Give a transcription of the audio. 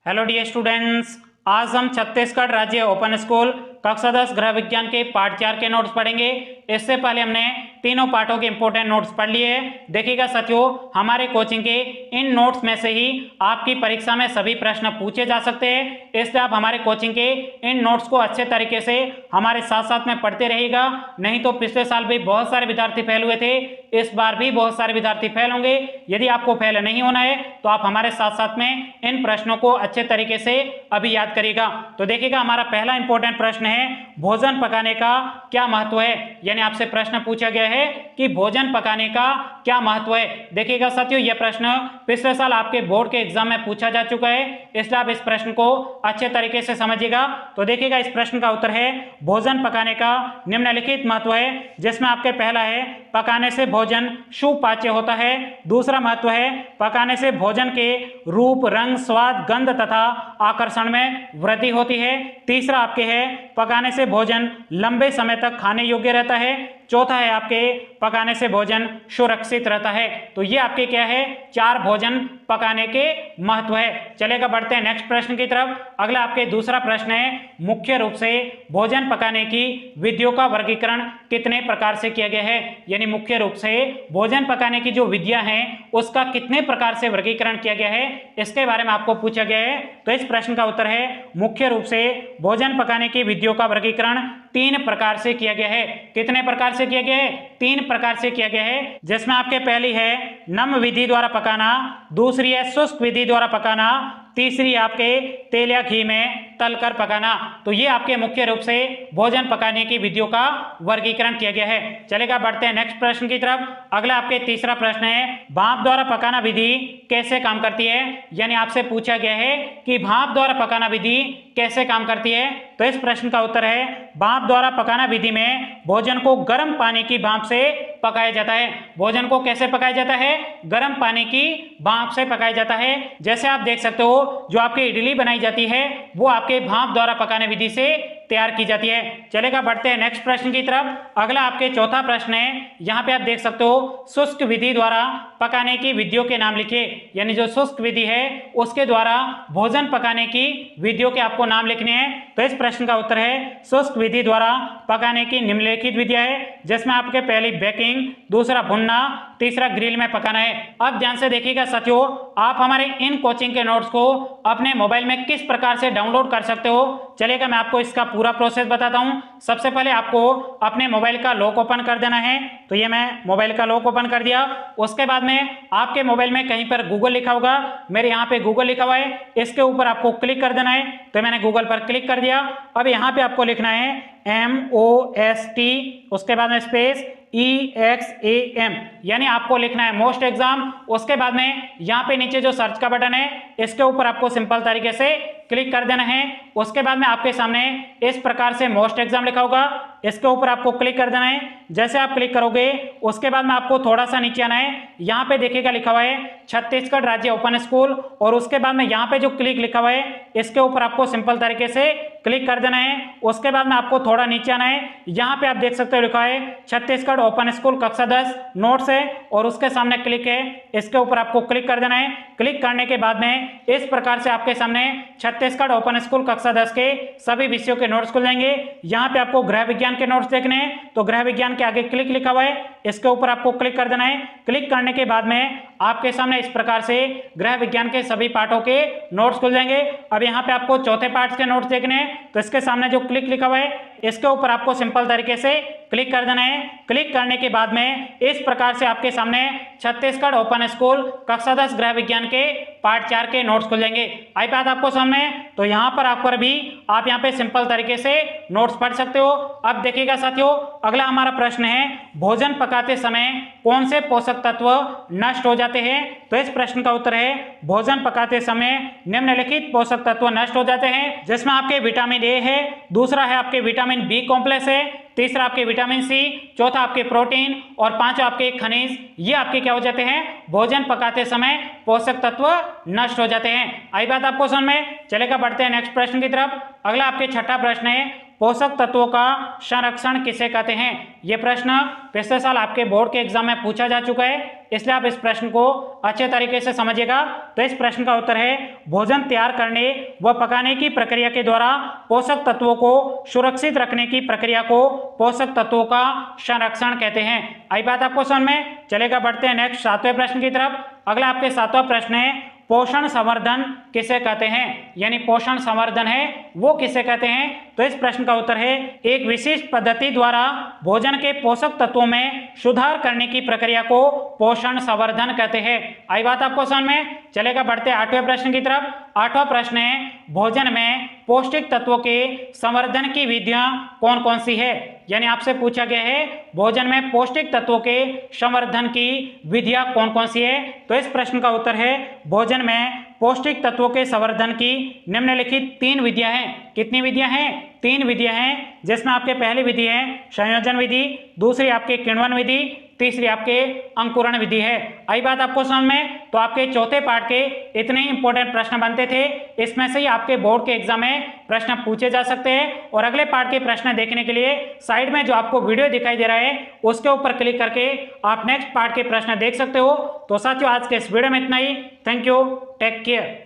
Hello dear students, आज हम छत्तीसगढ़ राज्य ओपन स्कूल कक्षा 10 गृह विज्ञान के पार्ट 4 के नोट्स पढ़ेंगे। इससे पहले हमने तीनों पार्टों के इंपॉर्टेंट नोट्स पढ़ लिए हैं। देखिएगा साथियों, हमारे कोचिंग के इन नोट्स में से ही आपकी परीक्षा में सभी प्रश्न पूछे जा सकते हैं, इसलिए आप हमारे कोचिंग के इन नोट्स को अच्छे तरीके से हमारे साथ साथ में पढ़ते रहिएगा। नहीं तो पिछले साल भी बहुत सारे विद्यार्थी फेल हुए थे, इस बार भी बहुत सारे विद्यार्थी फेल होंगे। यदि आपको फेल नहीं होना है तो आप हमारे साथ साथ में इन प्रश्नों को अच्छे तरीके से अभी याद करिएगा। तो देखिएगा, हमारा पहला इंपॉर्टेंट प्रश्न है, भोजन पकाने का क्या महत्व है। यानी आपसे प्रश्न पूछा गया है कि भोजन पकाने का क्या महत्व है। देखिएगा साथियों, यह प्रश्न पिछले साल आपके बोर्ड के एग्जाम में पूछा जा चुका है, इसलिए आप इस प्रश्न को अच्छे तरीके से समझिएगा। तो देखिएगा, इस प्रश्न का उत्तर है, भोजन पकाने का निम्नलिखित महत्व है, जिसमें आपके पहला है, पकाने से भोजन सुपाच्य होता है। दूसरा महत्व है, पकाने से भोजन के रूप, रंग, स्वाद, गंध तथा आकर्षण में वृद्धि होती है। तीसरा आपके है, पकाने से भोजन लंबे समय तक खाने योग्य रहता है। चौथा है आपके, पकाने से भोजन सुरक्षित रहता है। तो ये आपके क्या है, 4 भोजन पकाने के महत्व है। चलेगा, बढ़ते हैं नेक्स्ट प्रश्न की तरफ। अगला आपके दूसरा प्रश्न है, मुख्य रूप से भोजन पकाने की विधियों का वर्गीकरण कितने प्रकार से किया गया है। यानी मुख्य रूप से भोजन पकाने की जो विधियां हैं उसका कितने प्रकार से वर्गीकरण किया गया है, इसके बारे में आपको पूछा गया है। तो इस प्रश्न का उत्तर है, मुख्य रूप से भोजन पकाने की विधियों का वर्गीकरण 3 प्रकार से किया गया है। कितने प्रकार से किया गया है? 3 प्रकार से किया गया है, जिसमें आपके पहली है नम विधि द्वारा पकाना, दूसरी है शुष्क विधि द्वारा पकाना, तीसरी आपके तेल या घी में तलकर पकाना। तो ये आपके मुख्य रूप से भोजन पकाने की विधियों का वर्गीकरण किया गया है। चलेगा, बढ़ते हैं नेक्स्ट प्रश्न की तरफ। अगला आपके तीसरा प्रश्न है, भाप द्वारा पकाना विधि कैसे काम करती है। यानी आपसे पूछा गया है कि भाप द्वारा पकाना विधि कैसे काम करती है। तो इस प्रश्न का उत्तर है, भाप द्वारा पकाना विधि में भोजन को गर्म पानी की भाप से पकाया जाता है। भोजन को कैसे पकाया जाता है? गर्म पानी की भाप से पकाया जाता है। जैसे आप देख सकते हो, जो आपकी इडली बनाई जाती है वो आपके भाप द्वारा पकाने विधि से तैयार की जाती है। चलेगा, बढ़ते हैं नेक्स्ट प्रश्न की तरफ। अगला आपके चौथा प्रश्न है, यहाँ पे आप देख सकते हो, शुष्क विधि द्वारा पकाने की विधियों के नाम लिखिए। यानी जो शुष्क विधि है उसके द्वारा भोजन पकाने की विधियों के आपको नाम लिखने हैं। तो इस प्रश्न का उत्तर है, शुष्क विधि द्वारा पकाने की निम्नलिखित विधियां है, जिसमें आपके पहली बेकिंग, दूसरा भुनना, तीसरा ग्रिल में पकाना है। अब ध्यान से देखिएगा साथियों, आप हमारे इन कोचिंग के नोट्स को अपने मोबाइल में किस प्रकार से डाउनलोड कर सकते हो। चलेगा, मैं आपको इसका पूरा प्रोसेस बताता हूं। सबसे पहले आपको अपने मोबाइल का लॉक ओपन कर देना है। तो ये मैं मोबाइल का लॉक ओपन कर दिया। उसके बाद में आपके मोबाइल में कहीं पर गूगल लिखा होगा, मेरे यहाँ पे गूगल लिखा हुआ है, इसके ऊपर आपको क्लिक कर देना है। तो मैंने गूगल पर क्लिक कर दिया। अब यहाँ पे आपको लिखना है MOST, उसके बाद में स्पेस EXAM, यानी आपको लिखना है मोस्ट एग्जाम। उसके बाद में यहाँ पे नीचे जो सर्च का बटन है इसके ऊपर आपको सिंपल तरीके से क्लिक कर देना है। उसके बाद में आपके सामने इस प्रकार से मोस्ट एग्जाम लिखा होगा, इसके ऊपर आपको क्लिक कर देना है। जैसे आप क्लिक करोगे उसके बाद में आपको थोड़ा सा नीचे आना है। यहाँ पे देखिएगा लिखा हुआ है छत्तीसगढ़ राज्य ओपन स्कूल, और उसके बाद में यहाँ पे जो क्लिक लिखा हुआ है इसके ऊपर आपको सिंपल तरीके से क्लिक कर देना है। उसके बाद में आपको थोड़ा नीचे आना है। यहाँ पे आप देख सकते हो लिखा है छत्तीसगढ़ ओपन स्कूल कक्षा 10 नोट्स है, और उसके सामने क्लिक है, इसके ऊपर आपको क्लिक कर देना है। क्लिक करने के बाद में इस प्रकार से आपके सामने छत्तीसगढ़ ओपन स्कूल कक्षा 10 के सभी विषयों के नोट्स खुल जाएंगे। यहाँ पे आपको गृह विज्ञान के नोट्स देखने हैं, तो गृह विज्ञान के आगे क्लिक लिखा हुआ है, इसके ऊपर आपको क्लिक कर देना है। क्लिक करने के बाद में आपके सामने इस प्रकार से गृह विज्ञान के सभी पाठों के नोट्स खुल जाएंगे। अब यहाँ पे आपको चौथे पाठ के नोट्स देखने हैं, तो इसके सामने जो क्लिक लिखा हुआ है इसके ऊपर आपको सिंपल तरीके से क्लिक कर देना है। क्लिक करने के बाद में इस प्रकार से आपके सामने छत्तीसगढ़ ओपन स्कूल कक्षा 10 गृह विज्ञान के पार्ट 4 के नोट्स खुल जाएंगे। आई बात आपको सामने, तो यहाँ पर आपको भी आप यहाँ पे सिंपल तरीके से नोट्स पढ़ सकते हो। अब देखिएगा साथियों, अगला हमारा प्रश्न है, भोजन पकाते समय कौन से पोषक तत्व नष्ट हो जाते हैं। तो इस प्रश्न का उत्तर है, भोजन पकाते समय निम्नलिखित पोषक तत्व नष्ट हो जाते हैं, जिसमें आपके विटामिन ए है, दूसरा है आपके विटामिन बी कॉम्प्लेक्स है, तीसरा आपके विटामिन सी, चौथा आपके प्रोटीन, और पांचवा आपके खनिज। ये आपके क्या हो जाते हैं, भोजन पकाते समय पोषक तत्व नष्ट हो जाते हैं। आई बात आपको समझ में। चलेगा, बढ़ते हैं नेक्स्ट प्रश्न की तरफ। अगला आपके छठा प्रश्न है, पोषक तत्वों का संरक्षण किसे कहते हैं। यह प्रश्न पिछले साल आपके बोर्ड के एग्जाम में पूछा जा चुका है, इसलिए आप इस प्रश्न को अच्छे तरीके से समझिएगा। तो इस प्रश्न का उत्तर है भोजन तैयार करने व पकाने की प्रक्रिया के द्वारा पोषक तत्वों को सुरक्षित रखने की प्रक्रिया को पोषक तत्वों का संरक्षण कहते हैं। आई बात आपको समझ में, चलेगा बढ़ते हैं नेक्स्ट 7वें प्रश्न की तरफ। अगला आपके 7वां प्रश्न है पोषण संवर्धन किसे कहते हैं, यानी पोषण संवर्धन है वो किसे कहते हैं। तो इस प्रश्न का उत्तर है एक विशिष्ट पद्धति द्वारा भोजन के पोषक तत्वों में सुधार करने की प्रक्रिया को पोषण संवर्धन कहते हैं। आई बात आपको समझ में, चलेगा बढ़ते 8वें प्रश्न की तरफ। 8वां प्रश्न है भोजन में पौष्टिक तत्वों के संवर्धन की विधियां कौन कौन सी है, यानी आपसे पूछा गया है भोजन में पौष्टिक तत्वों के संवर्धन की विधियां कौन कौन सी है। तो इस प्रश्न का उत्तर है भोजन में पौष्टिक तत्वों के संवर्धन की निम्नलिखित 3 विधियां हैं। कितनी विधियां हैं? 3 विधियां हैं, जिसमें आपके पहली विधि है संयोजन विधि, दूसरी आपके किण्वन विधि, तीसरी आपके अंकुरण विधि है। आई बात आपको समझ में, तो आपके चौथे पार्ट के इतने ही इंपॉर्टेंट प्रश्न बनते थे, इसमें से ही आपके बोर्ड के एग्जाम में प्रश्न पूछे जा सकते हैं। और अगले पार्ट के प्रश्न देखने के लिए साइड में जो आपको वीडियो दिखाई दे रहा है उसके ऊपर क्लिक करके आप नेक्स्ट पार्ट के प्रश्न देख सकते हो। तो साथियों आज के इस वीडियो में इतना ही। Thank you, take care.